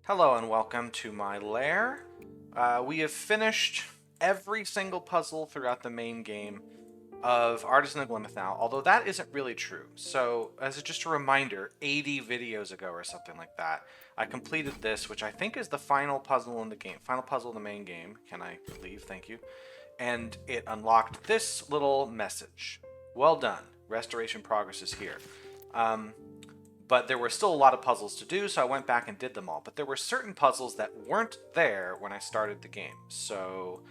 Hello and welcome to my lair. We have finished every single puzzle throughout the main game of Artisan and Glimmith now, although that isn't really true. So, as just a reminder, 80 videos ago or something like that, I completed this, which I think is the final puzzle in the game. Final puzzle in the main game. Can I leave? Thank you. And it unlocked this little message. Well done. Restoration progress is here. Um, but there were still a lot of puzzles to do, so I went back and did them all. But there were certain puzzles that weren't there when I started the game. So,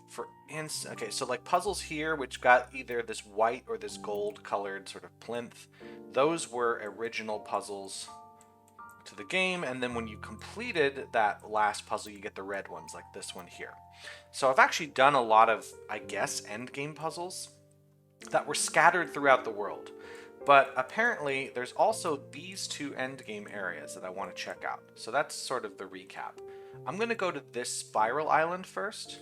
for instance, okay, so like puzzles here, which got either this white or this gold colored sort of plinth, those were original puzzles to the game. And then when you completed that last puzzle, you get the red ones, like this one here. So I've actually done a lot of, I guess, endgame puzzles that were scattered throughout the world. But apparently, there's also these two endgame areas that I want to check out. So that's sort of the recap. I'm going to go to this Spiral Island first.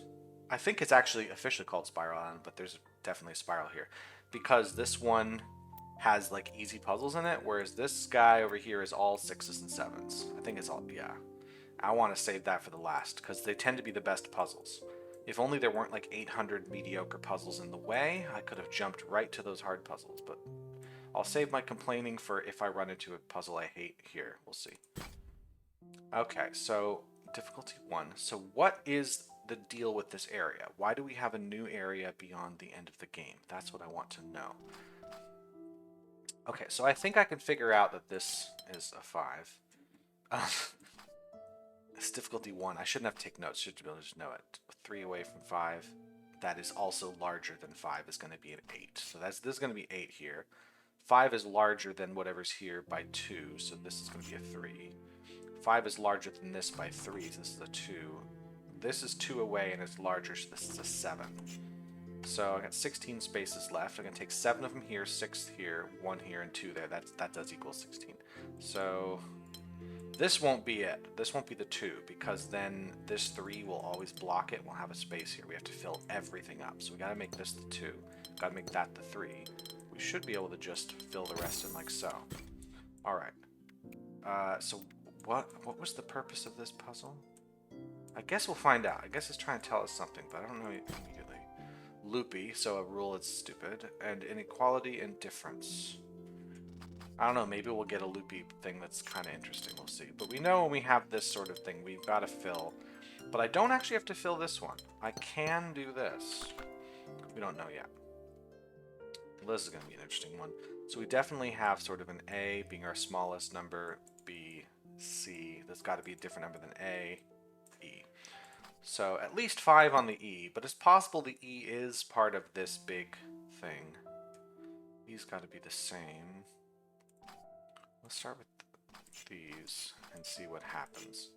I think it's actually officially called Spiral Island, but there's definitely a spiral here. Because this one has like easy puzzles in it, whereas this guy over here is all sixes and sevens. I think it's all, yeah. I want to save that for the last, because they tend to be the best puzzles. If only there weren't like 800 mediocre puzzles in the way, I could have jumped right to those hard puzzles, but I'll save my complaining for if I run into a puzzle I hate here. We'll see. Okay, so difficulty 1. So what is the deal with this area? Why do we have a new area beyond the end of the game? That's what I want to know. Okay, so I think I can figure out that this is a 5. It's difficulty 1. I shouldn't have to take notes. Should be able to just know it. 3 away from 5. That is also larger than 5 is going to be an 8. So this is going to be 8 here. 5 is larger than whatever's here by 2, so this is going to be a 3. 5 is larger than this by 3, so this is a 2. This is 2 away and it's larger, so this is a 7. So I got 16 spaces left. I'm going to take 7 of them here, 6 here, 1 here, and 2 there. That does equal 16. So this won't be it. This won't be the 2, because then this 3 will always block it. We'll have a space here. We have to fill everything up. So we got to make this the 2. Got to make that the 3. We should be able to just fill the rest in like so. Alright. So what was the purpose of this puzzle? I guess we'll find out. I guess it's trying to tell us something, but I don't know immediately. Loopy, so a rule is stupid. And inequality and difference. I don't know, maybe we'll get a loopy thing that's kind of interesting. We'll see. But we know when we have this sort of thing, we've got to fill. But I don't actually have to fill this one. I can do this. We don't know yet. This is going to be an interesting one. So we definitely have sort of an A being our smallest number, B, C. There's got to be a different number than A, E. So at least 5 on the E, but it's possible the E is part of this big thing. E's got to be the same. Let's start with these and see what happens.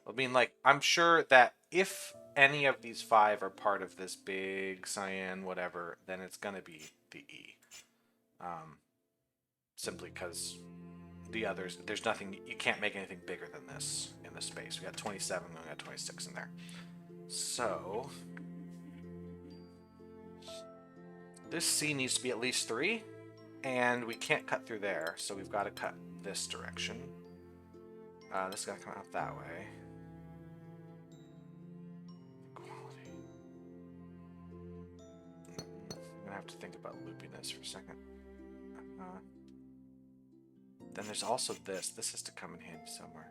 I mean, like, I'm sure that if any of these 5 are part of this big cyan whatever, then it's going to be the E. Simply because the others, there's nothing, you can't make anything bigger than this in the space. We got 27, we got 26 in there. So, this C needs to be at least 3, and we can't cut through there, so we've got to cut this direction. This got to come out that way. Quality. I'm gonna have to think about loopiness for a second. Then there's also this. This has to come in handy somewhere.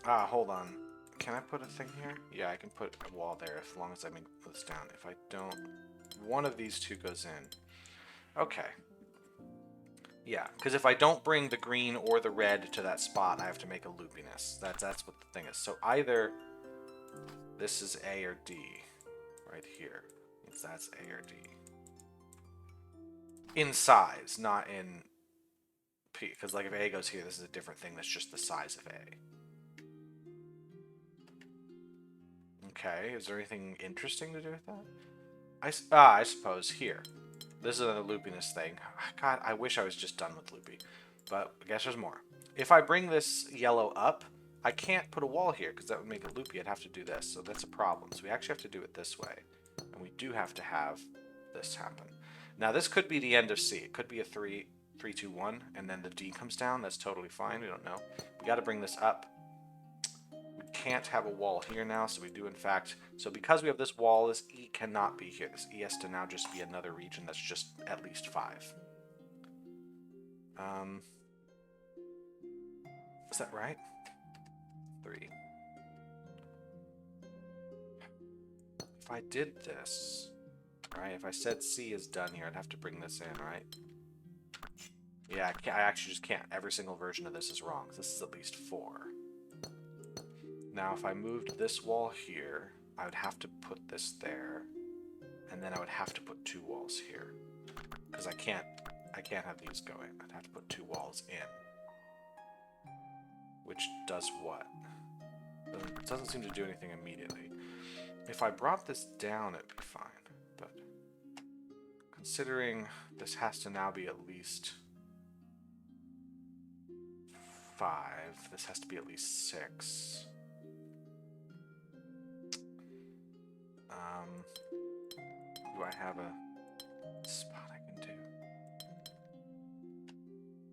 Hold on. Can I put a thing here? Yeah, I can put a wall there as long as I make this down. If I don't, one of these two goes in. Okay. Yeah, because if I don't bring the green or the red to that spot, I have to make a loopiness. That's what the thing is. So either this is A or D right here. Means that's A or D. In size, not in P. Because like if A goes here, this is a different thing that's just the size of A. Okay, is there anything interesting to do with that? I suppose here. This is another loopiness thing. God, I wish I was just done with loopy. But I guess there's more. If I bring this yellow up, I can't put a wall here because that would make it loopy. I'd have to do this, so that's a problem. So we actually have to do it this way. And we do have to have this happen. Now this could be the end of C. It could be a 3. 3, 2, 1, and then the D comes down. That's totally fine. We don't know. We got to bring this up. We can't have a wall here now, so we do in fact. So because we have this wall, this E cannot be here. This E has to now just be another region that's just at least 5. Is that right? 3. If I did this, right? If I said C is done here, I'd have to bring this in, right? Yeah, I actually just can't. Every single version of this is wrong. This is at least 4. Now, if I moved this wall here, I would have to put this there, and then I would have to put 2 walls here, because I can't have these going. I'd have to put 2 walls in, which does what? It doesn't seem to do anything immediately. If I brought this down, it'd be fine, but considering this has to now be at least 5, this has to be at least 6. Do I have a spot I can do?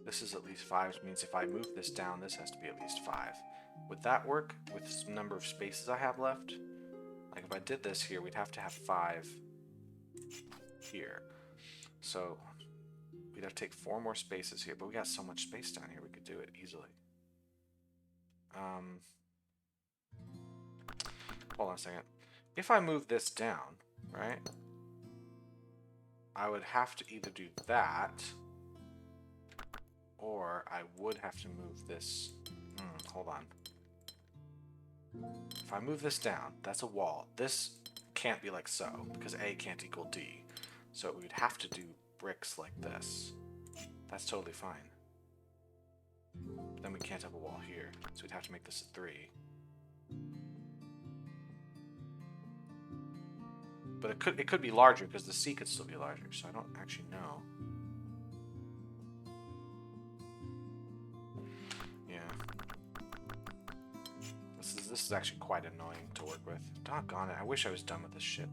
This is at least 5, which means if I move this down, this has to be at least 5. Would that work with the number of spaces I have left? Like if I did this here, we'd have to have 5 here. So we'd have to take 4 more spaces here, but we got so much space down here, we could do it easily. Hold on a second. If I move this down, right, I would have to either do that, or I would have to move this. Hold on. If I move this down, that's a wall. This can't be like so, because A can't equal D. So we would have to do bricks like this. That's totally fine. Then we can't have a wall here, so we'd have to make this a 3. But it could be larger, because the C could still be larger, so I don't actually know. Yeah. This is actually quite annoying to work with. Doggone it, I wish I was done with this shit.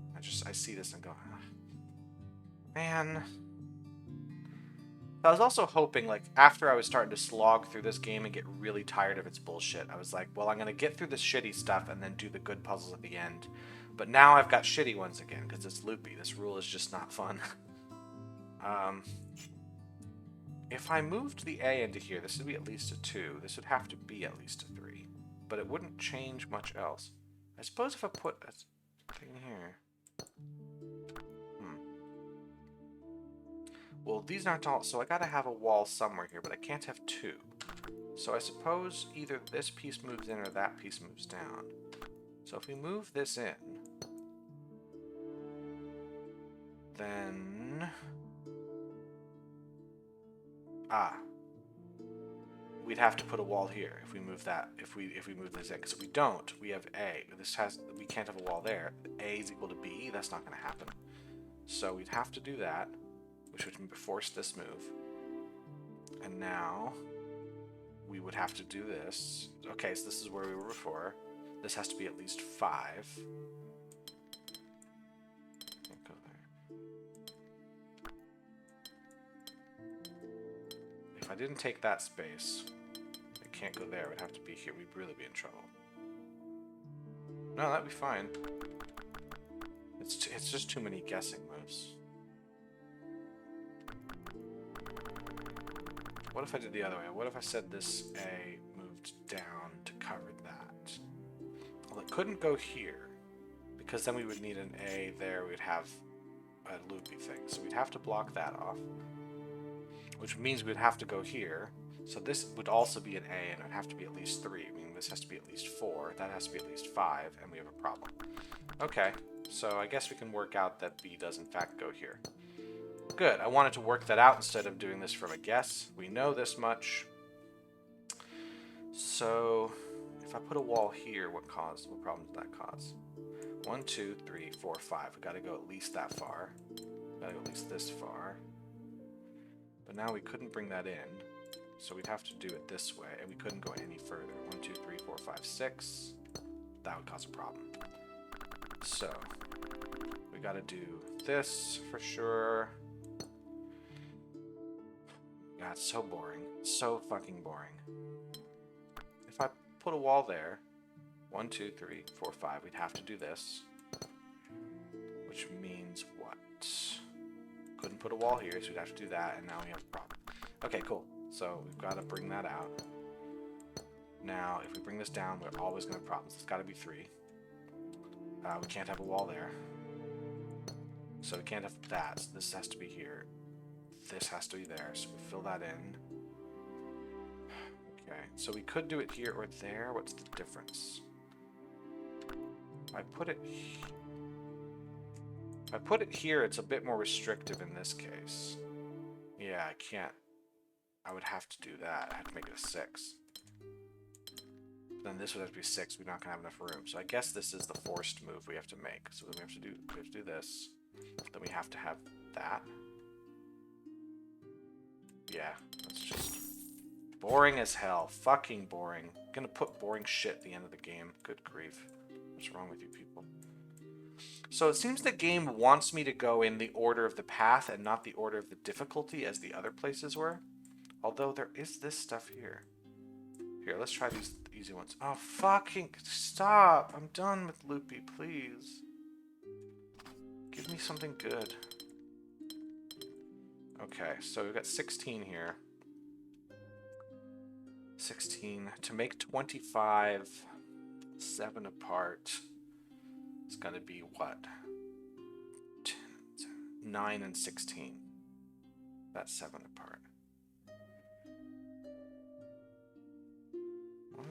I see this and go, man. I was also hoping, like, after I was starting to slog through this game and get really tired of its bullshit, I was like, well, I'm gonna get through this shitty stuff and then do the good puzzles at the end. But now I've got shitty ones again, because it's loopy. This rule is just not fun. If I moved the A into here, this would be at least a 2. This would have to be at least a 3. But it wouldn't change much else. I suppose if I put a thing here... Well, these aren't all... So I gotta have a wall somewhere here, but I can't have 2. So I suppose either this piece moves in or that piece moves down. So if we move this in, then... we'd have to put a wall here if we move that, if we move this in. Because if we don't, we have A. We can't have a wall there. A is equal to B. That's not going to happen. So we'd have to do that, which would force this move. And now we would have to do this. Okay, so this is where we were before. This has to be at least 5. Can't go there. If I didn't take that space, it can't go there. It would have to be here. We'd really be in trouble. No, that'd be fine. It's just too many guessing moves. What if I did the other way? What if I said this A moved down to cover that? Well, it couldn't go here, because then we would need an A there. We'd have a loopy thing. So we'd have to block that off, which means we'd have to go here. So this would also be an A, and it would have to be at least 3. I mean, this has to be at least 4. That has to be at least 5, and we have a problem. Okay, so I guess we can work out that B does in fact go here. Good. I wanted to work that out instead of doing this from a guess. We know this much. So if I put a wall here, what problem did that cause? 1, 2, 3, 4, 5. We got to go at least that far. Got to go at least this far. But now we couldn't bring that in, so we'd have to do it this way, and we couldn't go any further. 1, 2, 3, 4, 5, 6. That would cause a problem. So we got to do this for sure. God, so boring. So fucking boring. If I put a wall there, 1, 2, 3, 4, 5, we'd have to do this. Which means what? Couldn't put a wall here, so we'd have to do that, and now we have a problem. Okay, cool. So we've got to bring that out. Now, if we bring this down, we're always going to have problems. It's got to be 3. We can't have a wall there. So we can't have that. So this has to be here. This has to be there. So we fill that in. Okay. So we could do it here or there. What's the difference? If I put it here, it's a bit more restrictive in this case. Yeah, I can't. I would have to do that. I have to make it a 6. Then this would have to be 6. We're not gonna have enough room. So I guess this is the forced move we have to make. So then we have to do this. Then we have to have that. Yeah, that's just boring as hell. Fucking boring. I'm gonna put boring shit at the end of the game. Good grief. What's wrong with you people? So it seems the game wants me to go in the order of the path and not the order of the difficulty as the other places were. Although there is this stuff here. Here, let's try these easy ones. Oh, fucking stop. I'm done with Loopy, please. Give me something good. Okay, so we've got 16 here. 16. To make 25, 7 apart, it's going to be what? 9 and 16. That's 7 apart. What?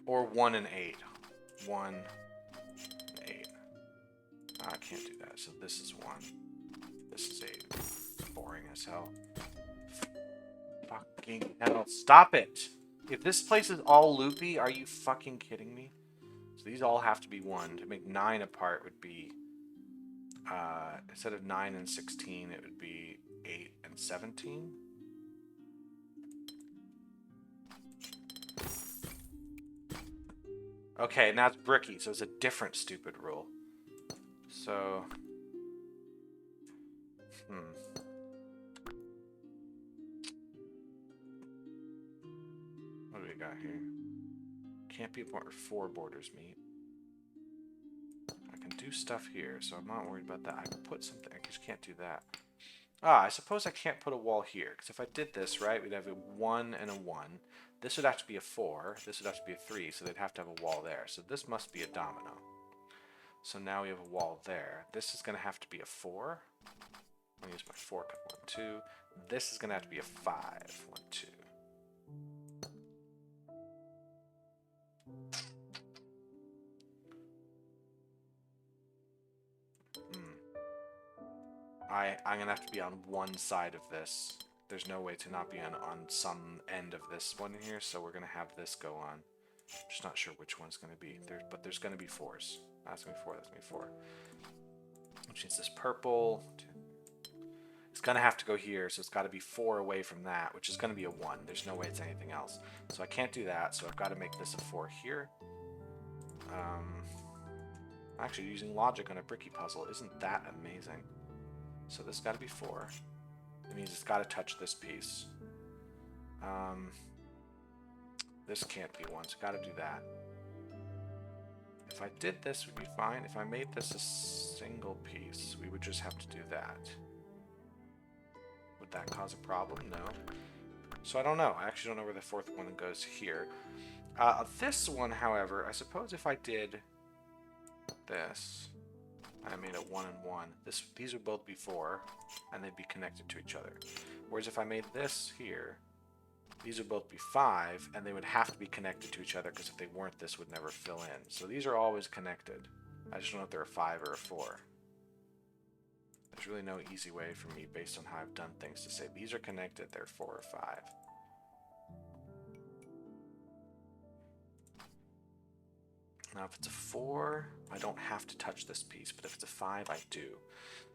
Or 1 and 8. 1 and 8. I can't do that. So this is 1. This is 8. It's boring as hell. Fucking hell. Stop it! If this place is all loopy, are you fucking kidding me? So these all have to be 1. To make 9 apart would be... instead of 9 and 16, it would be 8 and 17. Okay, now it's bricky, so it's a different stupid rule. So... What do we got here? Can't be more 4 borders meet. I can do stuff here, so I'm not worried about that. I can put something. I just can't do that. Ah, I suppose I can't put a wall here, because if I did this, right, we'd have a 1 and a 1. This would have to be a 4. This would have to be a 3, so they'd have to have a wall there. So this must be a domino. So now we have a wall there. This is going to have to be a 4. I'm going to use my fork. 1, 2. This is going to have to be a 5. 1, 2. I'm going to have to be on one side of this. There's no way to not be on some end of this one here, so we're going to have this go on. I'm just not sure which one's going to be. But there's going to be 4s. That's going to be 4, that's going to be 4. Which means this purple... It's going to have to go here, so it's got to be 4 away from that, which is going to be a 1. There's no way it's anything else. So I can't do that, so I've got to make this a 4 here. Actually, using logic on a bricky puzzle isn't that amazing. So this has got to be 4. It means it's got to touch this piece. This can't be 1, so got to do that. If I did this, we'd be fine. If I made this a single piece, we would just have to do that. Would that cause a problem? No. So I don't know. I actually don't know where the 4th one goes here. This one, however, I suppose if I did this, I made a 1 and 1. These would both be 4, and they'd be connected to each other. Whereas if I made this here, these would both be 5, and they would have to be connected to each other, because if they weren't, this would never fill in. So these are always connected. I just don't know if they're a 5 or a 4. There's really no easy way for me, based on how I've done things, to say these are connected, they're 4 or 5. Now if it's a 4, I don't have to touch this piece, but if it's a 5, I do.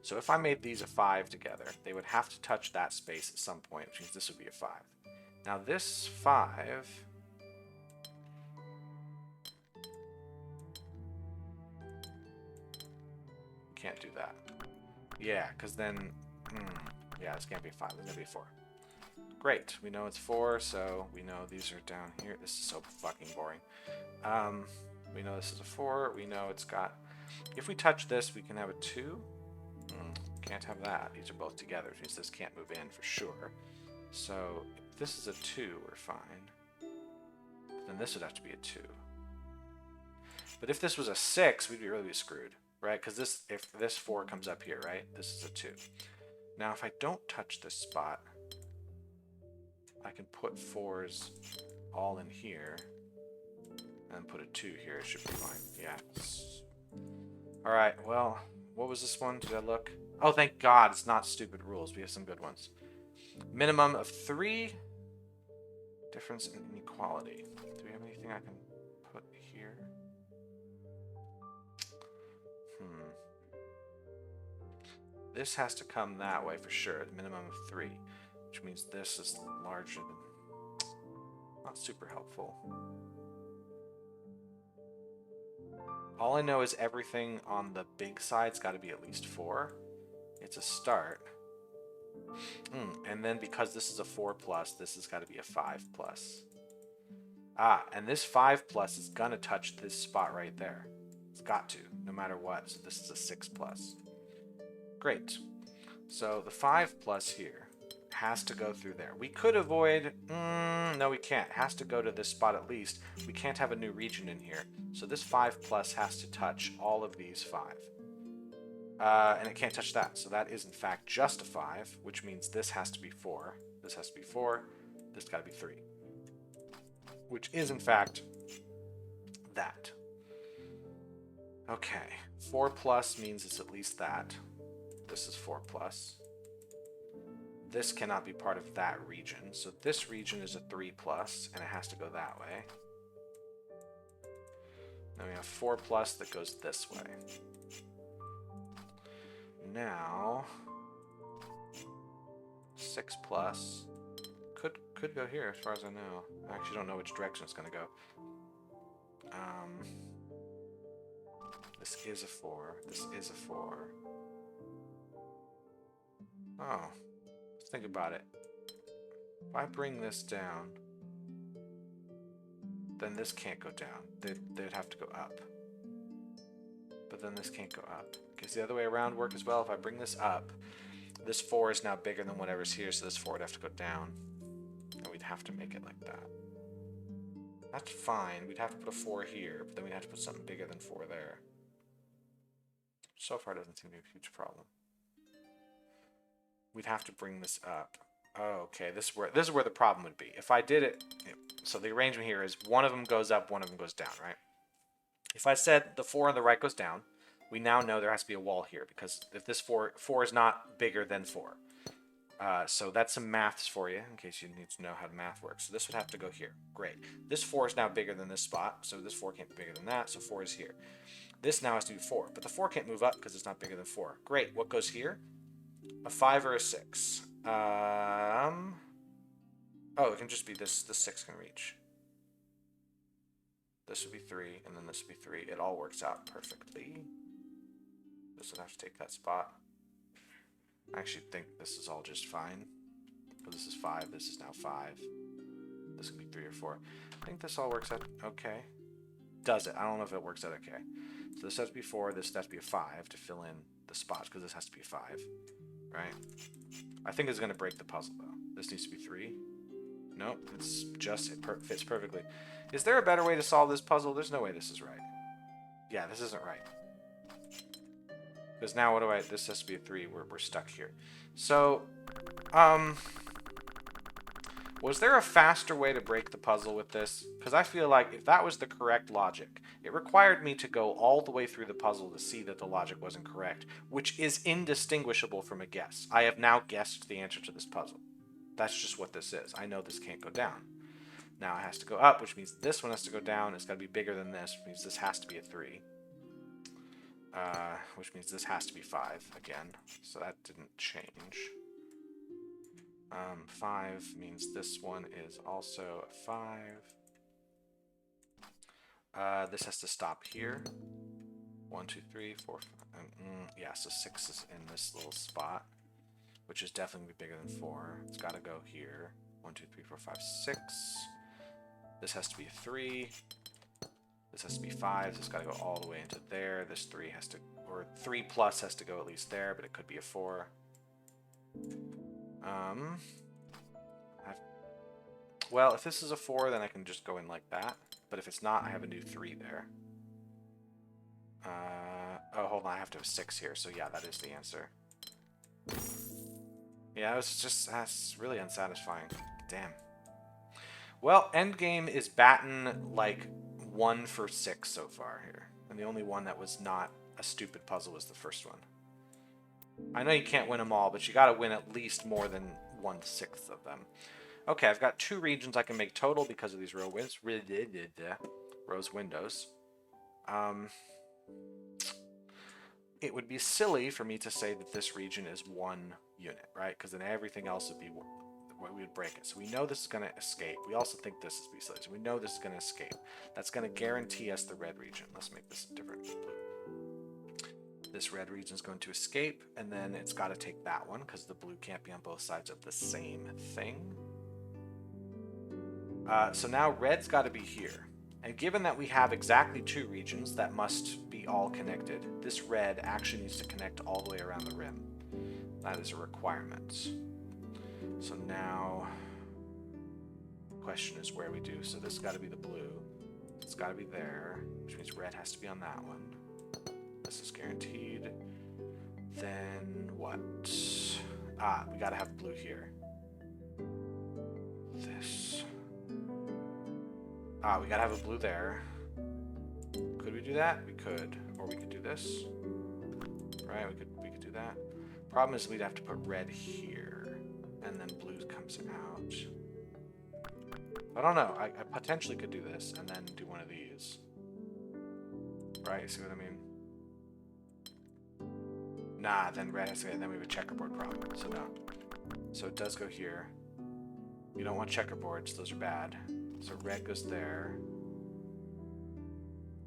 So if I made these a 5 together, they would have to touch that space at some point, which means this would be a 5. Now this 5... Can't do that. Yeah, because then... yeah, this can't be a 5, it's going to be a 4. Great. We know it's 4, so we know these are down here. This is so fucking boring. We know this is a 4. We know it's got... If we touch this, we can have a 2. Can't have that. These are both together, which means this can't move in for sure. So if this is a 2, we're fine. Then this would have to be a 2. But if this was a 6, we'd really be screwed, right? Because this, if this 4 comes up here, right? This is a 2. Now, if I don't touch this spot, I can put 4s all in here and put a 2 here. It should be fine. Yeah. All right. Well, what was this one? Did I look? Oh, thank God it's not stupid rules. We have some good ones. Minimum of 3. Difference in inequality. Do we have anything I can put here? This has to come that way for sure. The minimum of 3. Which means this is larger than... Not super helpful. All I know is everything on the big side's got to be at least 4. It's a start. And then because this is a 4 plus, this has got to be a 5 plus. And this 5 plus is gonna touch this spot right there. It's got to, no matter what. So this is a 6 plus. Great. So the 5 plus here has to go through there. We could avoid... no, we can't. It has to go to this spot at least. We can't have a new region in here. So this 5 plus has to touch all of these 5. And it can't touch that. So that is, in fact, just a 5, which means this has to be 4. This has to be 4. This got to be 3. Which is, in fact, that. Okay. 4 plus means it's at least that. This is 4 plus. This cannot be part of that region. So this region is a 3 plus, and it has to go that way. Then we have 4 plus that goes this way. Now, 6 plus could go here as far as I know. I actually don't know which direction it's going to go. This is a 4. This is a 4. Oh, let's think about it. If I bring this down, then this can't go down. They'd have to go up. But then this can't go up. Does the other way around work as well? If I bring this up, this 4 is now bigger than whatever's here, so this 4 would have to go down. And we'd have to make it like that. That's fine. We'd have to put a 4 here, but then we'd have to put something bigger than 4 there. So far, it doesn't seem to be a huge problem. We'd have to bring this up. Oh, okay, this is where the problem would be. If I did it, so the arrangement here is one of them goes up, one of them goes down, right? If I said the 4 on the right goes down, we now know there has to be a wall here, because if this 4 is not bigger than 4. So that's some maths for you, in case you need to know how math works. So this would have to go here. Great. This 4 is now bigger than this spot, so this 4 can't be bigger than that, so 4 is here. This now has to be 4, but the 4 can't move up because it's not bigger than 4. Great. What goes here? A 5 or a 6? Oh, it can just be this. The 6 can reach. This would be 3, and then this would be 3. It all works out perfectly. This would have to take that spot. I actually think this is all just fine. So this is 5. This is now 5. This could be 3 or 4. I think this all works out okay. Does it? I don't know if it works out okay. So this has to be 4. This has to be a 5 to fill in the spots, because this has to be a 5. Right? I think it's going to break the puzzle, though. This needs to be 3. Nope. It's just, it fits perfectly. Is there a better way to solve this puzzle? There's no way this is right. Yeah, this isn't right. Because now what do I... This has to be a 3. We're stuck here. So, was there a faster way to break the puzzle with this? Because I feel like if that was the correct logic, it required me to go all the way through the puzzle to see that the logic wasn't correct, which is indistinguishable from a guess. I have now guessed the answer to this puzzle. That's just what this is. I know this can't go down. Now it has to go up, which means this one has to go down. It's got to be bigger than this, which means this has to be a 3. Which means this has to be 5 again. So that didn't change. 5 means this one is also a 5. This has to stop here. 1, 2, 3, 4, 5. Yeah, so 6 is in this little spot, which is definitely bigger than 4. It's got to go here. 1, 2, 3, 4, 5, 6. This has to be a 3. This has to be 5. This got to go all the way into there. This 3 has to, or 3 plus has to go at least there, but it could be a 4. Well, if this is a 4, then I can just go in like that. But if it's not, I have a new 3 there. Oh, hold on. I have to have a 6 here. So yeah, that is the answer. Yeah, it was just, that's really unsatisfying. Damn. Well, Endgame is batting like 1 for 6 so far here. And the only one that was not a stupid puzzle was the first one. I know you can't win them all, but you got to win at least more than 1/6 of them. Okay, I've got 2 regions I can make total because of these row windows. It would be silly for me to say that this region is 1 unit, right? Because then everything else would be, we would break it. So we know this is going to escape. We also think this is be silly. So we know this is going to escape. That's going to guarantee us the red region. Let's make this different blue. This red region is going to escape, and then it's got to take that one because the blue can't be on both sides of the same thing. So now red's got to be here. And given that we have exactly 2 regions that must be all connected, this red actually needs to connect all the way around the rim. That is a requirement. So now, the question is where we do. So this has got to be the blue. It's got to be there, which means red has to be on that one. This is guaranteed. Then what? We got to have blue here. This. We gotta have a blue there. Could we do that? We could. Or we could do this. Right, we could do that. Problem is we'd have to put red here. And then blue comes out. I don't know. I potentially could do this and then do one of these. Right, see what I mean? Nah, then red has to go, then we have a checkerboard problem. So no. So it does go here. You don't want checkerboards, those are bad. So red goes there,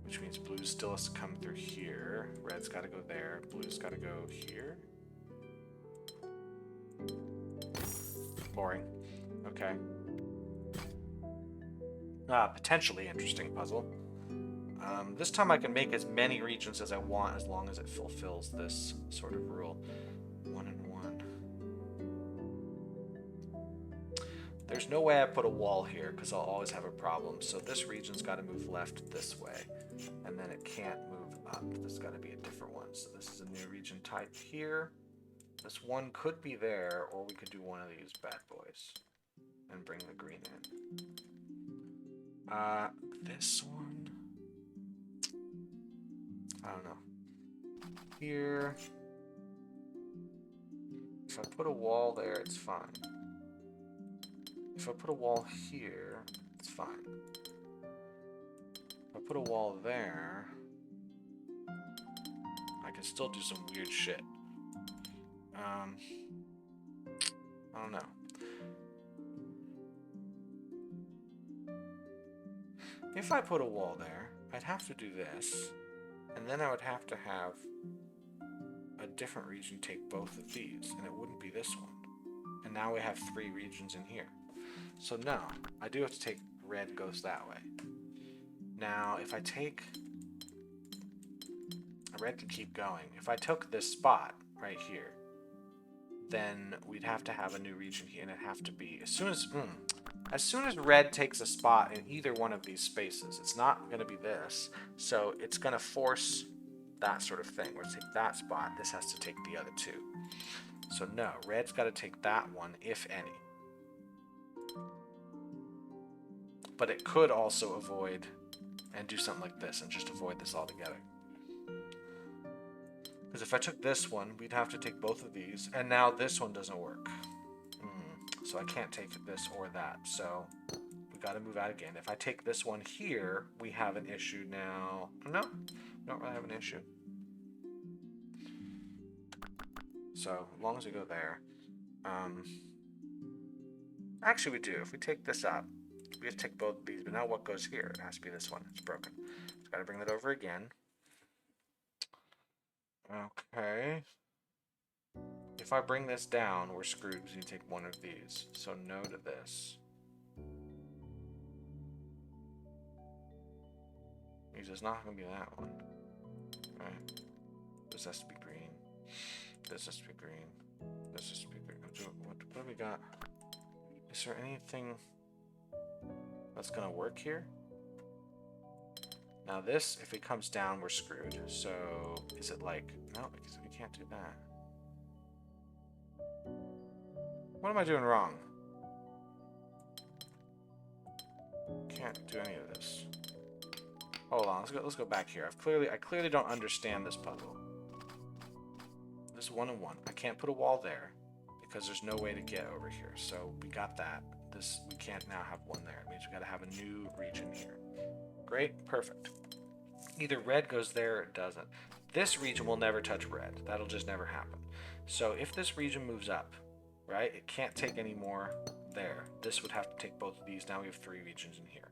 which means blue still has to come through here. Red's got to go there. Blue's got to go here. Boring. Okay. Potentially interesting puzzle. This time I can make as many regions as I want as long as it fulfills this sort of rule. 1 and 1. There's no way I put a wall here because I'll always have a problem. So this region's got to move left this way. And then it can't move up. This has got to be a different one. So this is a new region type here. This one could be there, or we could do one of these bad boys and bring the green in. This one, I don't know. Here, if I put a wall there, it's fine. If I put a wall here, it's fine. If I put a wall there, I can still do some weird shit. I don't know. If I put a wall there, I'd have to do this, and then I would have to have a different region take both of these, and it wouldn't be this one. And now we have 3 regions in here. So no, I do have to take red goes that way. Now, if I take... red can keep going. If I took this spot right here, then we'd have to have a new region here, and it'd have to be... As soon as red takes a spot in either one of these spaces, it's not going to be this, so it's going to force that sort of thing, where it's take that spot, this has to take the other 2. So no, red's got to take that one, if any. But it could also avoid and do something like this and just avoid this altogether. Because if I took this one, we'd have to take both of these, and now this one doesn't work. So I can't take this or that, so we got to move out again. If I take this one here, we have an issue now. No, don't really have an issue. So as long as we go there. Actually, we do. If we take this up, we have to take both of these, but now what goes here? It has to be this one. It's broken. So got to bring that over again. Okay. if I bring this down, we're screwed because you take one of these. So no to this. Means it's not going to be that one. Right? This has to be green. This has to be green. This has to be green. What do we got? Is there anything that's going to work here? Now this, if it comes down, we're screwed. So is it like... No, because we can't do that. What am I doing wrong? Can't do any of this. Hold on, let's go back here. I clearly don't understand this puzzle. This is 1 and 1. I can't put a wall there because there's no way to get over here. So we got that. This, we can't now have one there. It means we got to have a new region here. Great, perfect. Either red goes there or it doesn't. This region will never touch red. That'll just never happen. So if this region moves up, right, it can't take any more there. This would have to take both of these. Now we have 3 regions in here.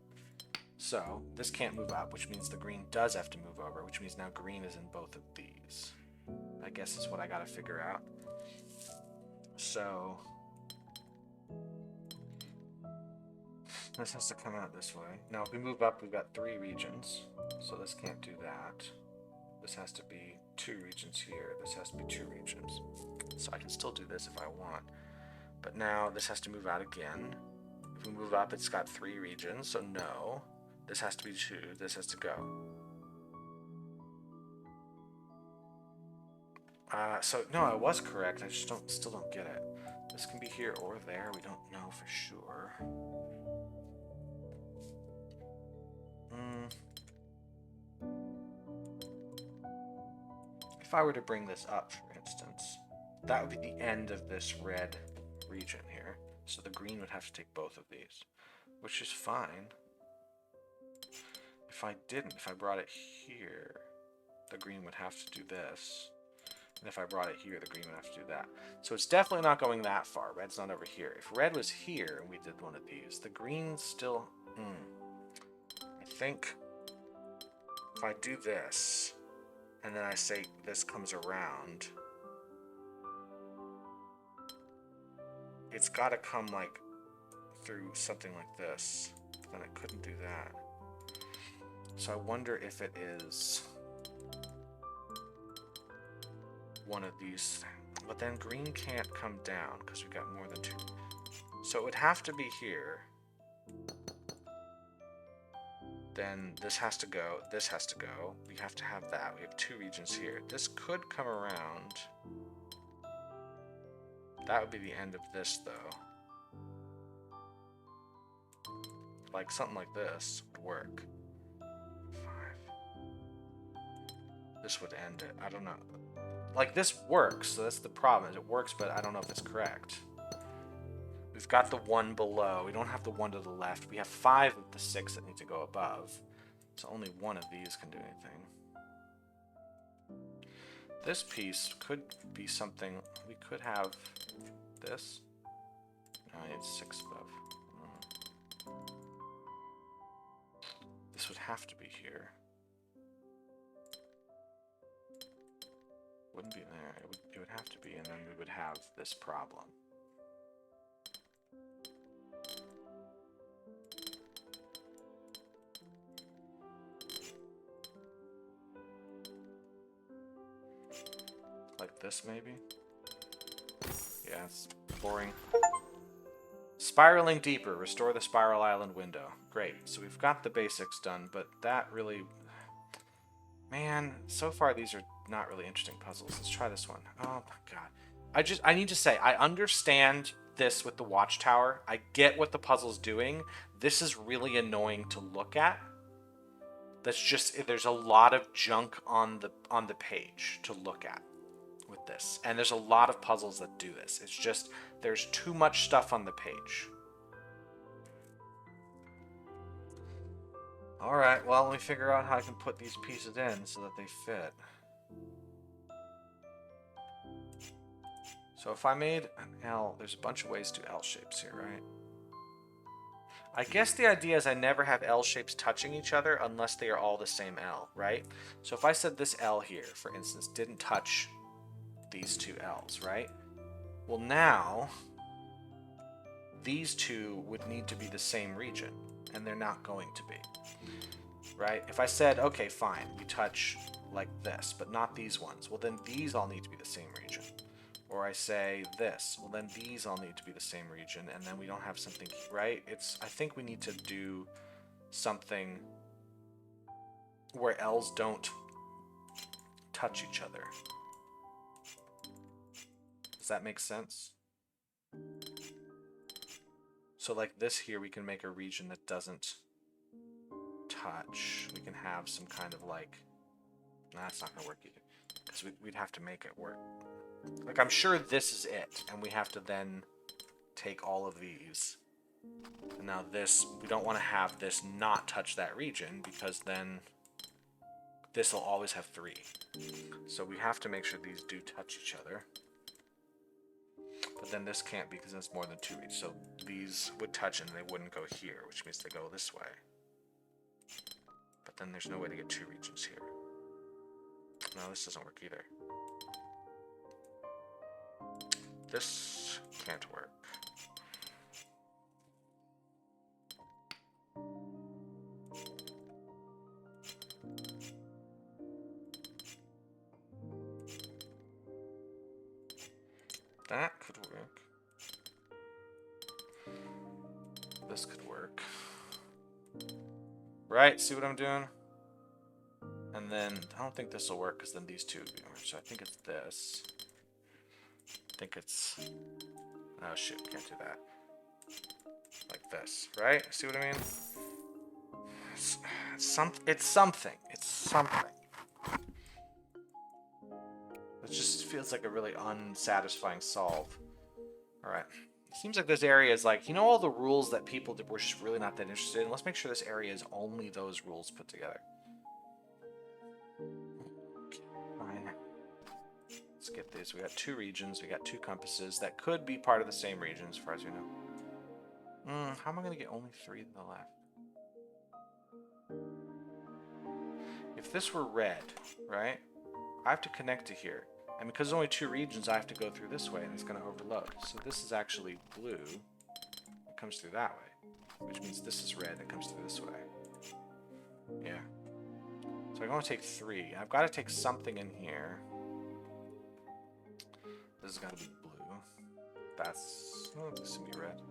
So this can't move up, which means the green does have to move over, which means now green is in both of these. I guess is what I gotta figure out. So this has to come out this way. Now if we move up, we've got 3 regions. So this can't do that. This has to be 2 regions here. This has to be 2 regions. So I can still do this if I want. But now this has to move out again. If we move up, it's got 3 regions, so no. This has to be 2. This has to go. So no, I was correct. I just still don't get it. This can be here or there. We don't know for sure. If I were to bring this up, for instance, that would be the end of this red region here. So the green would have to take both of these, which is fine. If I brought it here, the green would have to do this. And if I brought it here, the green would have to do that. So it's definitely not going that far. Red's not over here. If red was here and we did one of these, the green's still... I think if I do this, and then I say this comes around, it's got to come like through something like this. But then it couldn't do that. So I wonder if it is one of these. But then green can't come down because we got more than 2. So it would have to be here. Then this has to go. This has to go. We have to have that. We have 2 regions here. This could come around. That would be the end of this, though. Like something like this would work. 5. This would end it. I don't know. Like this works, so that's the problem. It works, but I don't know if it's correct. We've got the 1 below. We don't have the 1 to the left. We have 5 of the 6 that need to go above. So only 1 of these can do anything. This piece could be something. We could have this. No, I need 6 above. This would have to be here. Wouldn't be there. It would have to be, and then we would have this problem. Like this, maybe? Yeah, it's boring. Spiraling deeper. Restore the spiral island window. Great. So we've got the basics done, but that really... Man, so far these are not really interesting puzzles. Let's try this one. Oh my god. I need to say, I understand this with the watchtower. I get what the puzzle's doing. This is really annoying to look at. That's just, there's a lot of junk on the page to look at with this. And there's a lot of puzzles that do this. It's just, there's too much stuff on the page. Alright, well, let me figure out how I can put these pieces in so that they fit. So if I made an L, there's a bunch of ways to do L shapes here, right? I guess the idea is I never have L shapes touching each other unless they are all the same L, right? So if I said this L here, for instance, didn't touch these 2 L's, right? Well, now these two would need to be the same region, and they're not going to be. Right? If I said, okay, fine, we touch like this, but not these ones, well, then these all need to be the same region. Or I say this, well, then these all need to be the same region, and then we don't have something, right? I think we need to do something where L's don't touch each other. Does that make sense? So like this here, we can make a region that doesn't touch. We can have some kind of like, nah, that's not gonna work either, because we'd have to make it work. Like, I'm sure this is it, and we have to then take all of these. And now this, we don't want to have this not touch that region, because then this will always have 3. So we have to make sure these do touch each other. But then this can't be, because it's more than 2 regions. So these would touch and they wouldn't go here, which means they go this way. But then there's no way to get 2 regions here. No, this doesn't work either. This can't work. That could work. This could work. Right? See what I'm doing? And then, I don't think this will work, because then these two would be orange. So I think it's this. I think it's... Oh shit, we can't do that. Like this, right? See what I mean? It's something. It's something. It just feels like a really unsatisfying solve. Alright. It seems like this area is like, you know, all the rules that people were just really not that interested in? Let's make sure this area is only those rules put together. Okay, fine. Let's get this. We got 2 regions. We got 2 compasses that could be part of the same region as far as we know. How am I going to get only 3 to the left? If this were red, right? I have to connect to here. And because there's only 2 regions, I have to go through this way, and it's going to overload. So this is actually blue. It comes through that way. Which means this is red. It comes through this way. Yeah. So I'm going to take 3. I've got to take something in here. This is going to be blue. That's... Oh, this is going to be red.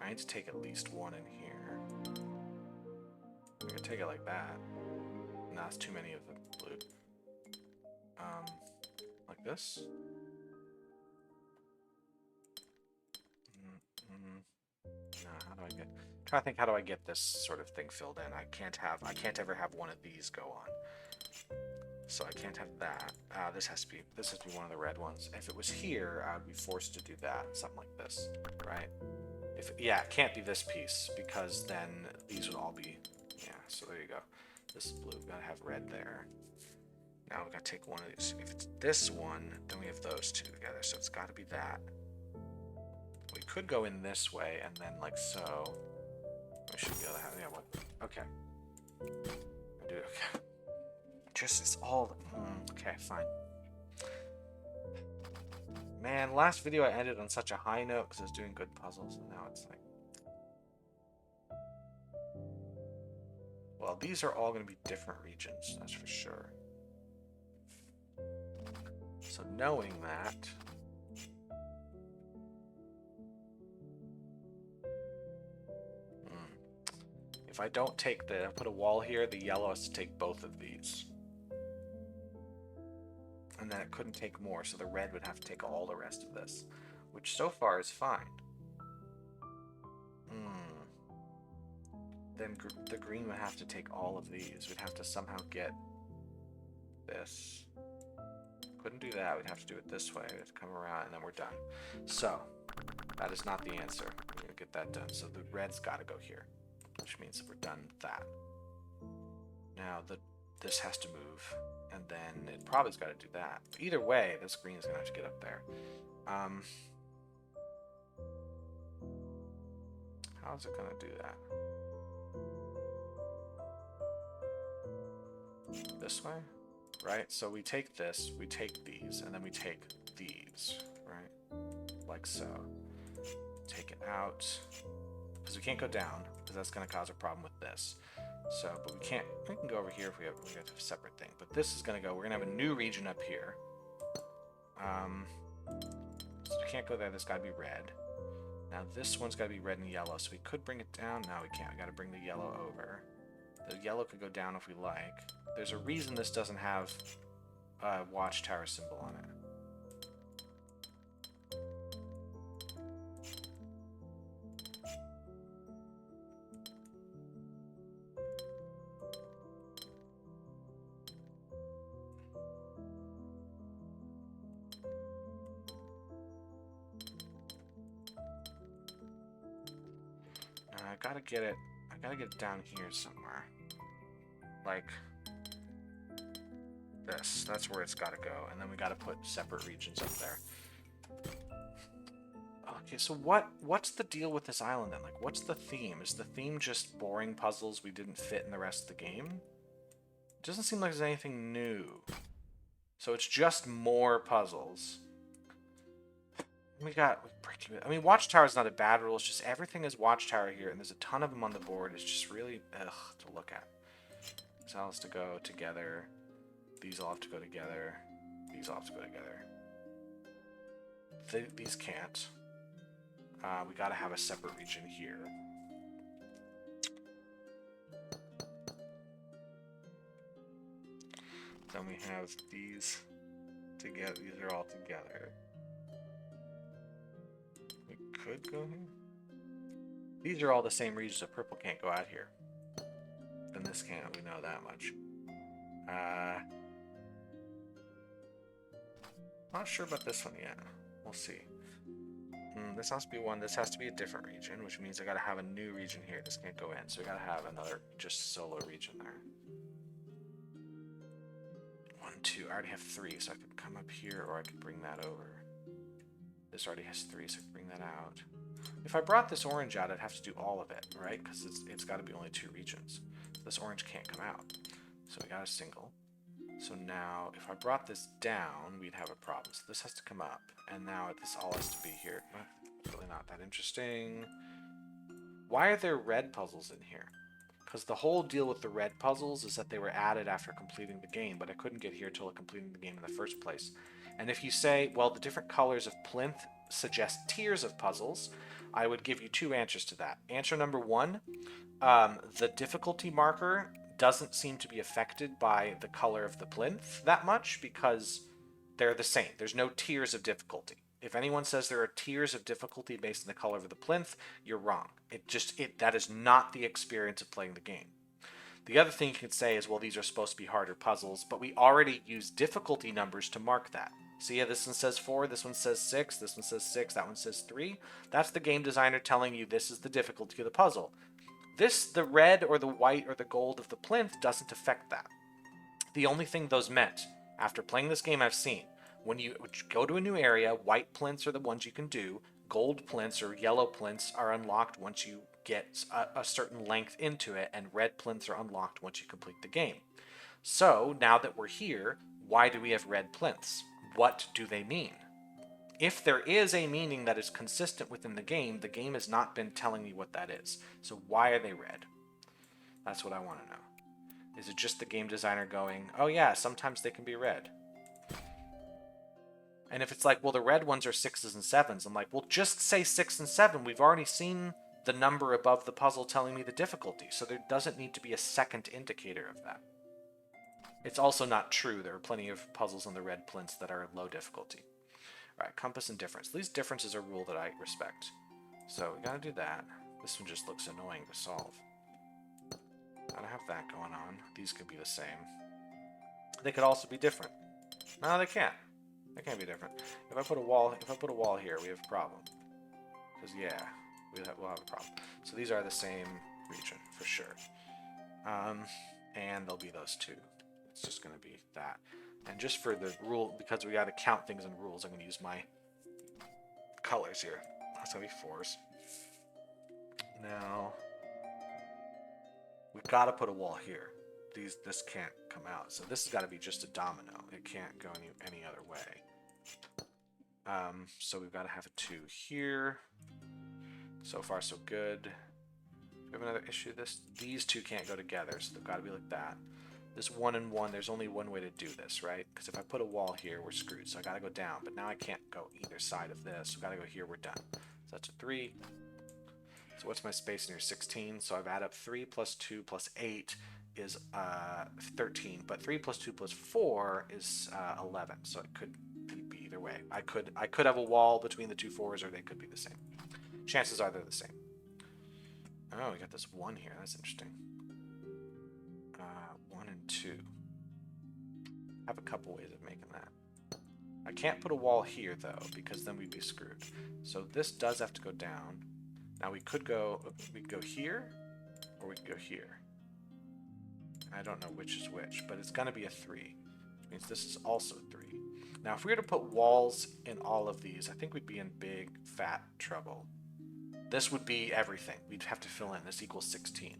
I need to take at least 1 in here. I'm going to take it like that. No, it's too many of the blue. Like this? No, how do I get... I'm trying to think, how do I get this sort of thing filled in? I can't ever have one of these go on. So I can't have that. This has to be one of the red ones. If it was here, I would be forced to do that, something like this, right? Yeah, it can't be this piece, because then these would all be, yeah, so there you go. This is blue, we gotta have red there. Now we gotta take one of these. If it's this one, then we have those 2 together, so it's gotta be that. We could go in this way, and then like so. We should be able to have, yeah, what? Okay. Do it, okay. Just, it's all, okay, fine. Man, last video I ended on such a high note because I was doing good puzzles, and now it's like... Well, these are all going to be different regions, that's for sure. So knowing that... If I don't take put a wall here, the yellow has to take both of these. And then it couldn't take more, so the red would have to take all the rest of this, which so far is fine. Then the green would have to take all of these. We'd have to somehow get this. Couldn't do that. We'd have to do it this way. We'd have to come around, and then we're done. So, that is not the answer. We're going to get that done. So the red's got to go here, which means that we're done with that. Now, this has to move, and then it probably's got to do that. Either way, this green is going to have to get up there. How is it going to do that? This way? Right? So we take this, we take these, and then we take these, right? Like so. Take it out. Because we can't go down, because that's going to cause a problem with this. So, but we can go over here if we have a separate thing. But this is going to go, we're going to have a new region up here. So we can't go there, that's got to be red. Now this one's got to be red and yellow, so we could bring it down. No, we can't. We got to bring the yellow over. The yellow could go down if we like. There's a reason this doesn't have a watchtower symbol on it. I gotta get it down here somewhere. Like this. That's where it's gotta go. And then we gotta put separate regions up there. Okay, so what's the deal with this island then? Like, what's the theme? Is the theme just boring puzzles we didn't fit in the rest of the game? It doesn't seem like there's anything new. So it's just more puzzles. I mean, Watchtower is not a bad rule. It's just everything is Watchtower here, and there's a ton of them on the board. It's just really, to look at. This all has to go together. These all have to go together. These all have to go together. These can't. We gotta have a separate region here. Then we have these together. These are all together. Could go here. These are all the same regions, so purple can't go out here. Then this can't, we know that much. Not sure about this one yet. We'll see. This has to be one, this has to be a different region, which means I gotta have a new region here. This can't go in, so we gotta have another just solo region there. 1, 2, I already have 3, so I could come up here or I could bring that over. This already has 3, so I can bring that out. If I brought this orange out, I'd have to do all of it, right? Because it's got to be only 2 regions. This orange can't come out. So we got a single. So now, if I brought this down, we'd have a problem. So this has to come up. And now this all has to be here. Really not that interesting. Why are there red puzzles in here? Because the whole deal with the red puzzles is that they were added after completing the game, but I couldn't get here till completing the game in the first place. And if you say, well, the different colors of plinth suggest tiers of puzzles, I would give you 2 answers to that. Answer number 1, the difficulty marker doesn't seem to be affected by the color of the plinth that much because they're the same. There's no tiers of difficulty. If anyone says there are tiers of difficulty based on the color of the plinth, you're wrong. That is not the experience of playing the game. The other thing you could say is, well, these are supposed to be harder puzzles, but we already use difficulty numbers to mark that. So yeah, this one says 4, this one says 6, this one says 6, that one says 3. That's the game designer telling you this is the difficulty of the puzzle. The red or the white or the gold of the plinth doesn't affect that. The only thing those meant, after playing this game I've seen, when you go to a new area, white plinths are the ones you can do, gold plinths or yellow plinths are unlocked once you get a certain length into it, and red plinths are unlocked once you complete the game. So, now that we're here, why do we have red plinths? What do they mean? If there is a meaning that is consistent within the game has not been telling me what that is. So why are they red? That's what I want to know. Is it just the game designer going, oh yeah, sometimes they can be red? And if it's like, well, the red ones are 6s and 7s, I'm like, well, just say 6 and 7. We've already seen the number above the puzzle telling me the difficulty, so there doesn't need to be a second indicator of that. It's also not true. There are plenty of puzzles on the red plinths that are low difficulty. All right, compass and difference. These differences are a rule that I respect. So we gotta do that. This one just looks annoying to solve. Gotta have that going on. These could be the same. They could also be different. No, they can't. They can't be different. If I put a wall here, we have a problem. Because yeah, we'll have a problem. So these are the same region for sure. And they'll be those 2. It's just gonna be that. And just for the rule, because we gotta count things in rules, I'm gonna use my colors here. That's gonna be 4s. Now we gotta put a wall here. This can't come out, so this has got to be just a domino. It can't go any other way. So we've got to have a 2 here. So far, so good. Do we have another issue? These two can't go together, so they've got to be like that. This 1 and 1, there's only one way to do this, right? Because if I put a wall here, we're screwed. So I got to go down, but now I can't go either side of this. So got to go here, we're done. So that's a 3. So what's my space in here? 16. So I've added up 3 plus 2 plus 8 is 13. But 3 plus 2 plus 4 is 11. So it could be either way. I could have a wall between the two 4s, or they could be the same. Chances are they're the same. Oh, we got this 1 here. That's interesting. 1 and 2. I have a couple ways of making that. I can't put a wall here, though, because then we'd be screwed. So this does have to go down. Now we could go here, or we could go here. I don't know which is which, but it's going to be a 3, which means this is also 3. Now, if we were to put walls in all of these, I think we'd be in big, fat trouble. This would be everything. We'd have to fill in. This equals 16.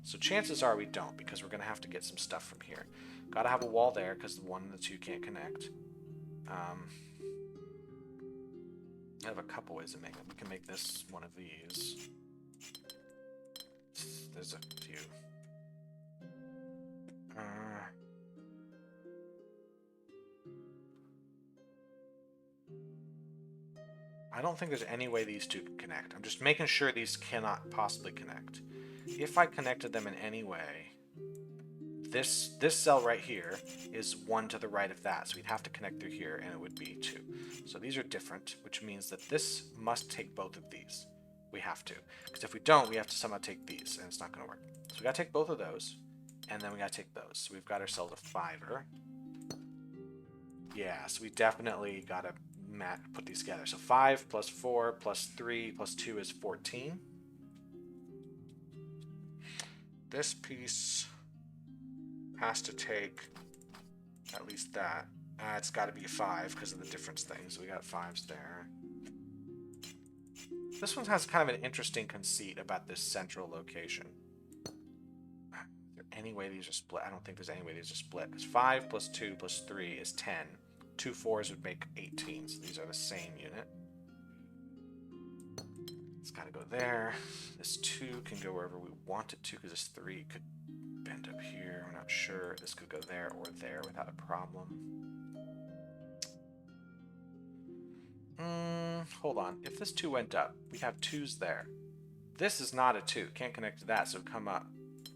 So chances are we don't, because we're going to have to get some stuff from here. Got to have a wall there, because the 1 and the 2 can't connect. I have a couple ways of making it. We can make this one of these. There's a few. I don't think there's any way these two can connect. I'm just making sure these cannot possibly connect. If I connected them in any way, this cell right here is 1 to the right of that, so we'd have to connect through here, and it would be 2. So these are different, which means that this must take both of these. We have to. Because if we don't, we have to somehow take these, and it's not going to work. So we got to take both of those, and then we got to take those. So we've got ourselves a 5er. Yeah, so we definitely got to put these together. So 5 plus 4 plus 3 plus 2 is 14. This piece has to take at least that. It's got to be a 5 because of the difference things. We got 5s there. This one has kind of an interesting conceit about this central location. Is there any way these are split? I don't think there's any way these are split. Because 5 plus 2 plus 3 is 10. 2 4s would make 18, so these are the same unit. It's got to go there. This 2 can go wherever we want it to, because this 3 could bend up here. We're not sure. This could go there or there without a problem. Hold on. If this 2 went up, we'd have 2s there. This is not a 2. Can't connect to that, so it would come up.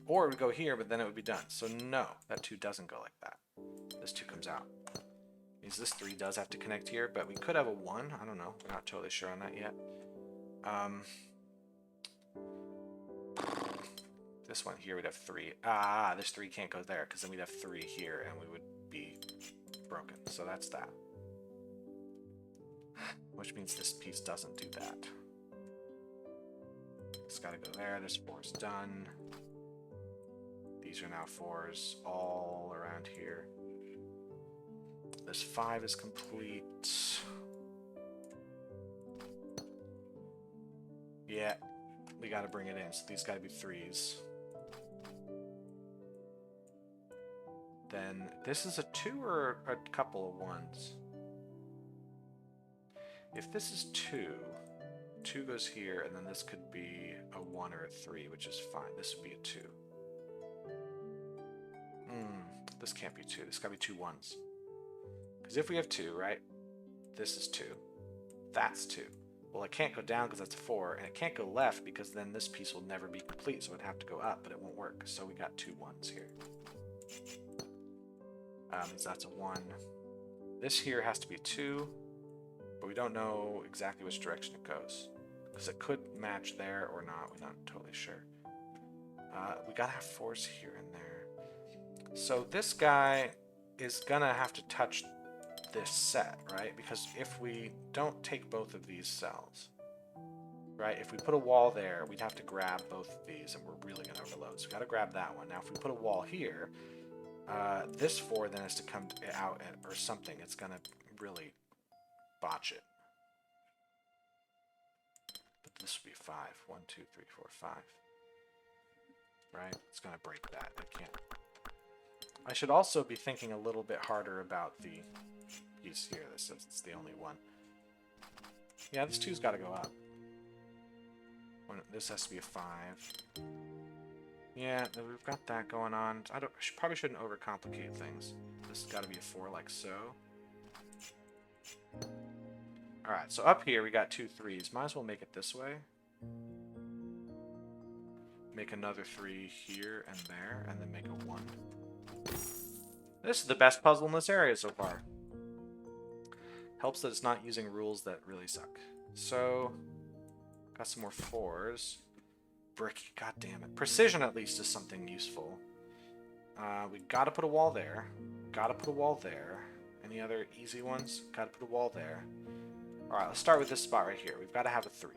Or it would go here, but then it would be done. So no, that 2 doesn't go like that. This 2 comes out. Means this 3 does have to connect here, but we could have a 1. I don't know. We're not totally sure on that yet. This one here, we'd have 3. This 3 can't go there, because then we'd have 3 here, and we would be broken. So that's that. Which means this piece doesn't do that. It's got to go there. This 4's done. These are now 4s all around here. This 5 is complete. Yeah, we got to bring it in. So these got to be 3s. Then this is a 2 or a couple of 1s? If this is 2, 2 goes here, and then this could be a 1 or a 3, which is fine. This would be a 2. This can't be 2. This got to be 2 1s. Because if we have 2, right? This is 2. That's 2. Well, it can't go down because that's 4, and it can't go left because then this piece will never be complete, so it'd have to go up, but it won't work. So we got 2 1s here. So that's a 1. This here has to be 2, but we don't know exactly which direction it goes. Because it could match there or not. We're not totally sure. We gotta have 4s here and there. So this guy is gonna have to touch this set, right? Because if we don't take both of these cells, right? If we put a wall there, we'd have to grab both of these, and we're really gonna overload. So we gotta grab that one. Now, if we put a wall here, this 4 then has to come out or something. It's gonna really botch it. But this would be 5. 1, 2, 3, 4, 5. Right? It's gonna break that. I can't. I should also be thinking a little bit harder about the piece here. This is it's the only one. Yeah, this 2's got to go up. This has to be a 5. Yeah, we've got that going on. Probably shouldn't overcomplicate things. This has got to be a 4 like so. Alright, so up here we got 2 3s. Might as well make it this way. Make another 3 here and there, and then make a 1. This is the best puzzle in this area so far. Helps that it's not using rules that really suck. So, got some more 4s. Bricky, god damn it. Precision at least is something useful. We gotta put a wall there. Gotta put a wall there. Any other easy ones? Gotta put a wall there. Alright, let's start with this spot right here. We've got to have a 3.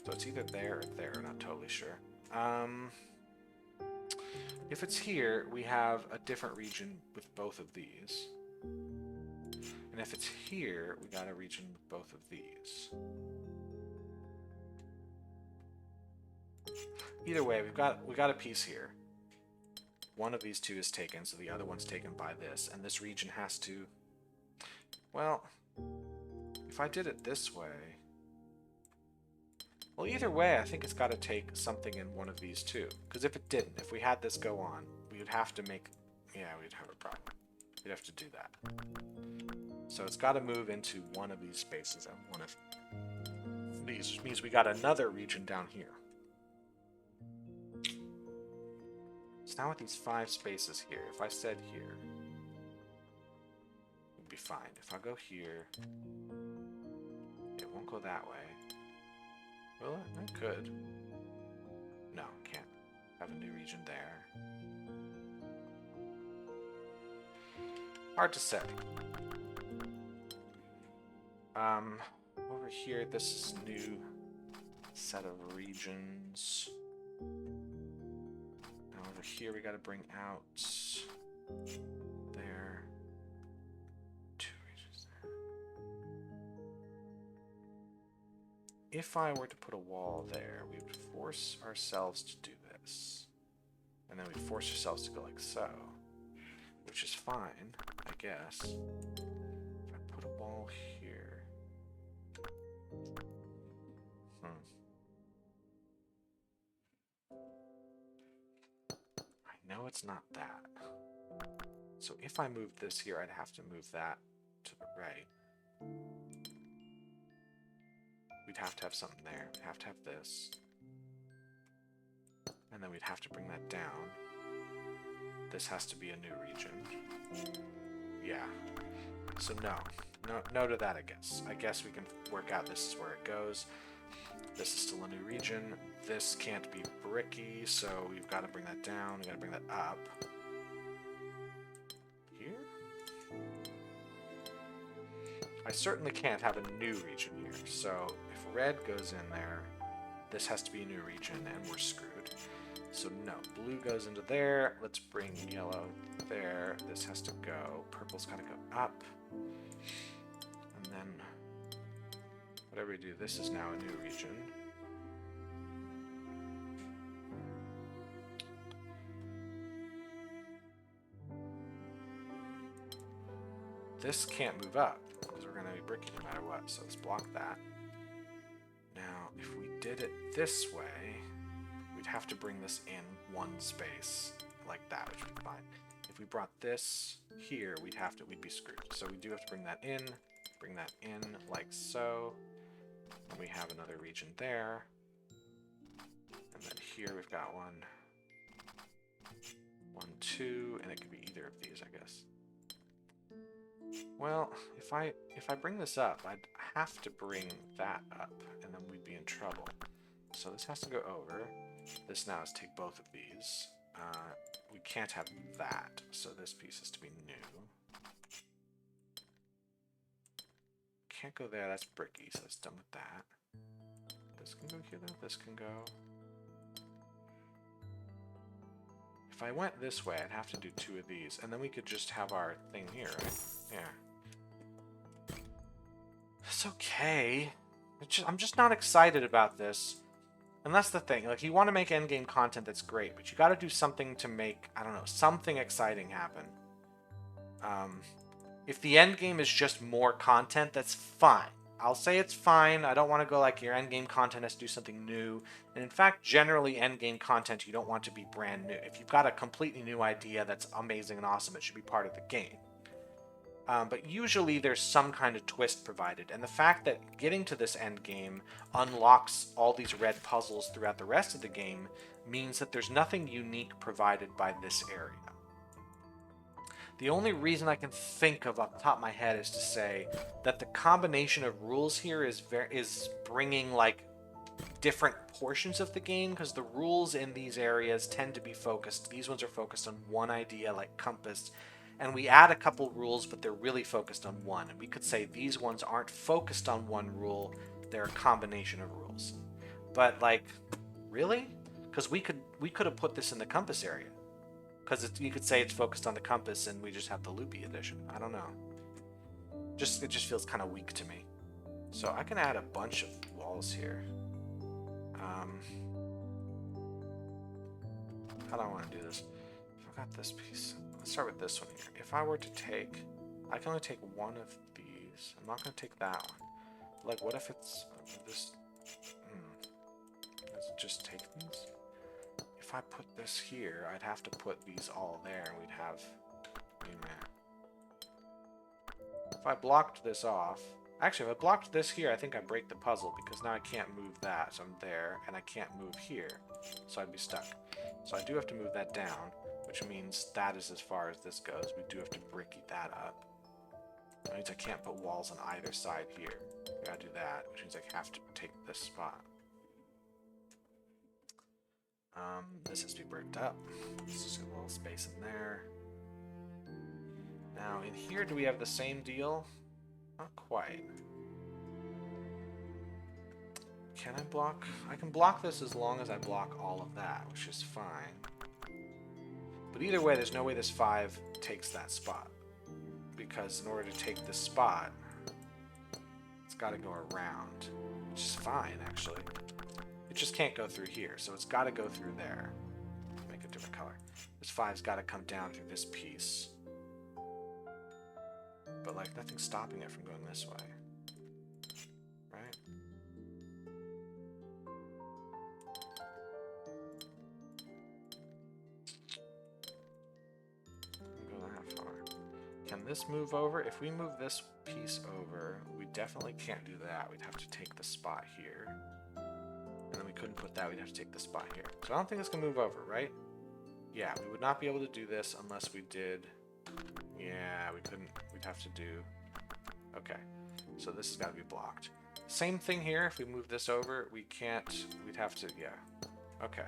So it's either there or there, not totally sure. If it's here, we have a different region with both of these. And if it's here, we got a region with both of these. Either way, we got a piece here. One of these 2 is taken, so the other one's taken by this, and this region has to... Well, if I did it this way... Well, either way, I think it's got to take something in one of these 2. Because if it didn't, if we had this go on, we would have to make... Yeah, we'd have a problem. We'd have to do that. So it's got to move into one of these spaces and one of these, which means we got another region down here. So now with these 5 spaces here, if I said here, it'd be fine. If I go here, it won't go that way. Will it? It could. No, can't. Have a new region there. Hard to say. Over here, this is new set of regions. Now over here, we got to bring out there. 2 regions there. If I were to put a wall there, we would force ourselves to do this. And then we'd force ourselves to go like so. Which is fine, I guess. If I put a wall here... I know it's not that. So if I moved this here, I'd have to move that to the right. We'd have to have something there. We'd have to have this. And then we'd have to bring that down. This has to be a new region. Yeah. So no to that, I guess. I guess we can work out this is where it goes. This is still a new region. This can't be bricky, so we've got to bring that down. We've got to bring that up. Here? I certainly can't have a new region here. So if red goes in there, this has to be a new region, and we're screwed. So no, blue goes into there. Let's bring yellow there. This has to go. Purple's got to go up. And then, whatever we do, this is now a new region. This can't move up, because we're going to be bricky no matter what, so let's block that. Now, if we did it this way, we'd have to bring this in one space like that, which would be fine. If we brought this here, we'd be screwed. So we do have to bring that in like so. And we have another region there. And then here we've got 1, 2, and it could be either of these, I guess. Well, if I bring this up, I'd have to bring that up, and then we'd be in trouble. So this has to go over. This now is take both of these. We can't have that, so this piece has to be new. Can't go there, that's bricky, so it's done with that. This can go here though, this can go. If I went this way, I'd have to do 2 of these, and then we could just have our thing here, right? Yeah. It's okay. I'm just not excited about this. And that's the thing. Like, you want to make endgame content that's great, but you got to do something to make, I don't know, something exciting happen. If the endgame is just more content, that's fine. I'll say it's fine. I don't want to go like your endgame content has to do something new. And in fact, generally endgame content you don't want to be brand new. If you've got a completely new idea that's amazing and awesome, it should be part of the game. But usually there's some kind of twist provided. And the fact that getting to this end game unlocks all these red puzzles throughout the rest of the game means that there's nothing unique provided by this area. The only reason I can think of off the top of my head is to say that the combination of rules here is bringing like different portions of the game, because the rules in these areas tend to be focused. These ones are focused on one idea, like compass, and we add a couple rules, but they're really focused on one. And we could say these ones aren't focused on one rule, they're a combination of rules. But like, really? Because we could have put this in the compass area. Because you could say it's focused on the compass and we just have the loopy edition. I don't know. It just feels kind of weak to me. So I can add a bunch of walls here. How do I want to do this? If I got this piece, let's start with this one here. If I were to take, I can only take one of these. I'm not going to take that one. Like, what if it's this? Let's just take these. If I put this here, I'd have to put these all there, and we'd have... If I blocked this off... Actually, if I blocked this here, I think I break the puzzle, because now I can't move that, so I'm there, and I can't move here, so I'd be stuck. So I do have to move that down, which means that is as far as this goes. We do have to bricky that up. That means I can't put walls on either side here. I gotta do that, which means I have to take this spot. This has to be bricked up. Let's just get a little space in there. Now, in here, do we have the same deal? Not quite. Can I block? I can block this as long as I block all of that, which is fine. But either way, there's no way this 5 takes that spot. Because in order to take this spot, it's got to go around. Which is fine, actually. It just can't go through here, so it's got to go through there. Make a different color. This 5's got to come down through this piece. But, like, nothing's stopping it from going this way. Right? Go that far. Can this move over? If we move this piece over, we definitely can't do that. We'd have to take the spot here. And then we couldn't put that, we'd have to take the spot here. So I don't think this can move over, right? Yeah, we would not be able to do this unless we did... Yeah, we couldn't. We'd have to do... Okay, so this has got to be blocked. Same thing here, if we move this over, we can't... We'd have to... Yeah. Okay.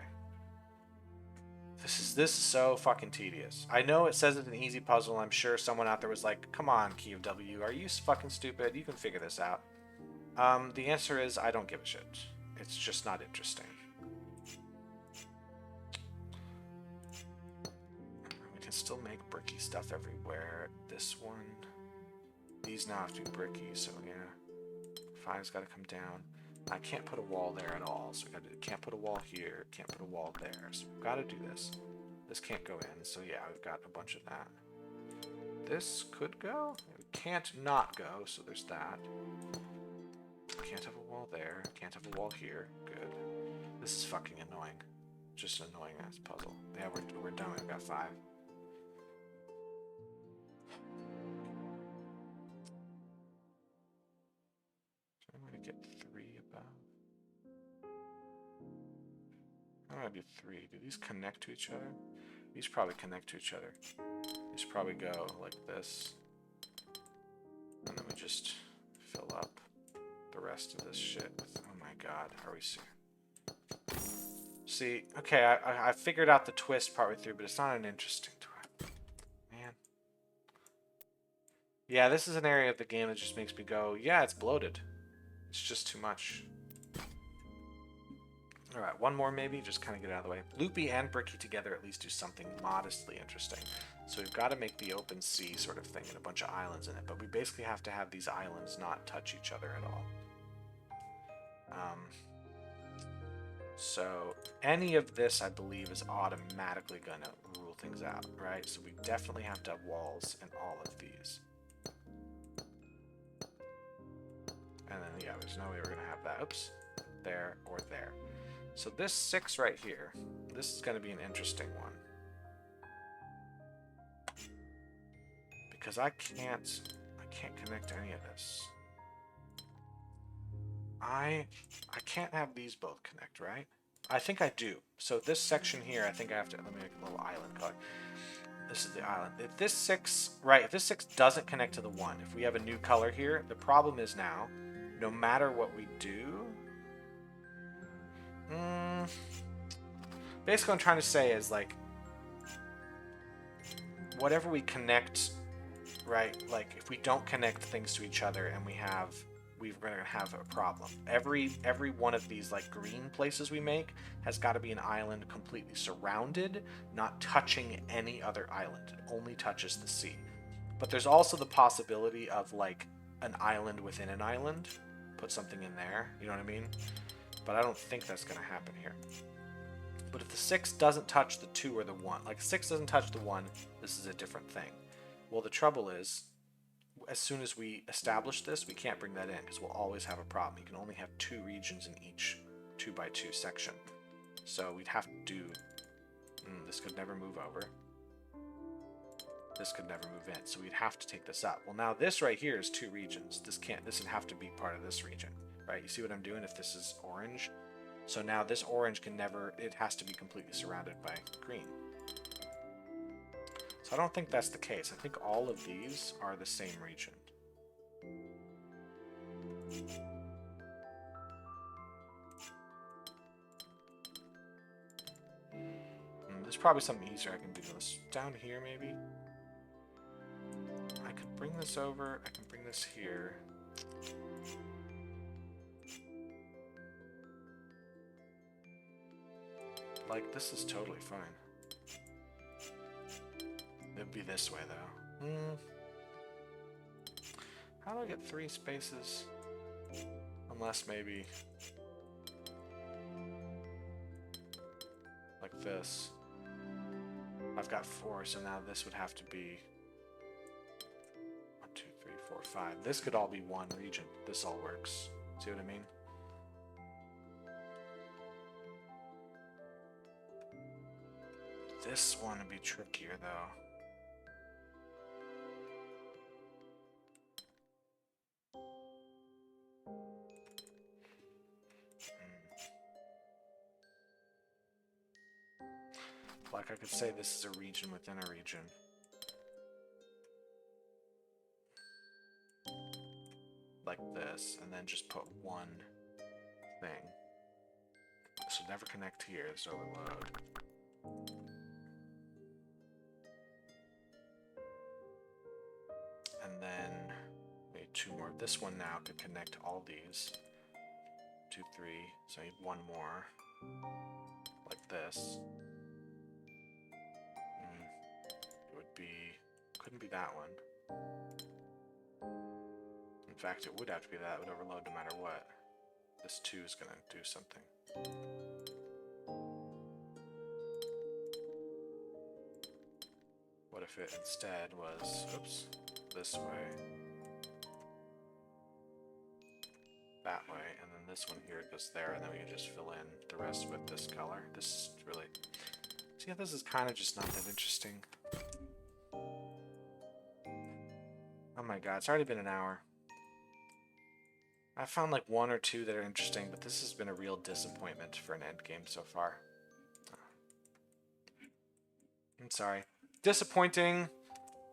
This is so fucking tedious. I know it says it's an easy puzzle. I'm sure someone out there was like, come on, Key of W, are you fucking stupid? You can figure this out. The answer is I don't give a shit. It's just not interesting. We can still make bricky stuff everywhere. This one... These now have to be bricky, so yeah. 5's got to come down. I can't put a wall there at all, so can't put a wall here, can't put a wall there. So we've got to do this. This can't go in, so yeah, we've got a bunch of that. This could go. It can't not go, so there's that. Can't have a wall there. Can't have a wall here. Good. This is fucking annoying. Just an annoying ass puzzle. Yeah, we're done. We've got 5. So I'm gonna get 3 above. I'm gonna do 3. Do these connect to each other? These probably connect to each other. These probably go like this. And then we just fill up the rest of this shit with, oh my god, are we serious? See, okay, I figured out the twist partway through, but it's not an interesting twist. Man. Yeah, this is an area of the game that just makes me go, yeah, it's bloated. It's just too much. Alright, one more maybe, just kind of get out of the way. Loopy and bricky together at least do something modestly interesting. So we've got to make the open sea sort of thing and a bunch of islands in it, but we basically have to have these islands not touch each other at all. So any of this, I believe, is automatically going to rule things out, right? So we definitely have to have walls in all of these. And then, yeah, there's no way we're going to have that. Oops. There or there. So this 6 right here, this is going to be an interesting one. Because I can't connect any of this. I can't have these both connect, right? I think I do. So this section here, I think I have to, let me make a little island color. This is the island. If this 6, right, if this 6 doesn't connect to the 1, if we have a new color here, the problem is now, no matter what we do, basically what I'm trying to say is, like, whatever we connect, right, like, if we don't connect things to each other and we're going to have a problem. Every one of these, like, green places we make has got to be an island completely surrounded, not touching any other island. It only touches the sea. But there's also the possibility of, like, an island within an island. Put something in there, you know what I mean? But I don't think that's going to happen here. But if the 6 doesn't touch the 2 or the 1, like 6 doesn't touch the 1, this is a different thing. Well, the trouble is, as soon as we establish this, we can't bring that in because we'll always have a problem. You can only have 2 regions in each 2x2 section. So we'd have to do, this could never move over. This could never move in. So we'd have to take this up. Well, now this right here is 2 regions. This would have to be part of this region, right? You see what I'm doing if this is orange? So now this orange can never, it has to be completely surrounded by green. So I don't think that's the case. I think all of these are the same region. There's probably something easier I can do. This down here, maybe? I could bring this over. I can bring this here. Like, this is totally fine. It'd be this way, though. How do I get 3 spaces? Unless maybe... like this. I've got 4, so now this would have to be... 1, 2, 3, 4, 5. This could all be 1 region. This all works. See what I mean? This one would be trickier, though. Like, I could say this is a region within a region. Like this, and then just put 1 thing. This will never connect here, this overload. And then maybe 2 more. This one now could connect all these. 2, 3. So I need 1 more. Like this. It would be... couldn't be that one. In fact, it would have to be that. It would overload no matter what. This 2 is going to do something. What if it instead was, oops, this way, that way, and then this one here goes there, and then we can just fill in the rest with this color. This is really, see how this is kind of just not that interesting. Oh my god, it's already been an hour. I found like 1 or 2 that are interesting, but this has been a real disappointment for an endgame so far. I'm sorry. Disappointing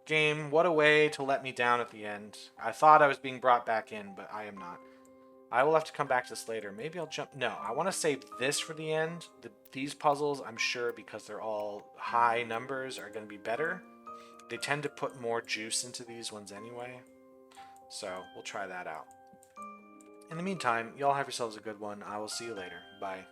game. What a way to let me down at the end. I thought I was being brought back in, but I am not. I will have to come back to this later. Maybe I'll jump... No, I want to save this for the end. These puzzles, I'm sure, because they're all high numbers, are going to be better. They tend to put more juice into these ones anyway. So we'll try that out. In the meantime, y'all have yourselves a good one. I will see you later. Bye.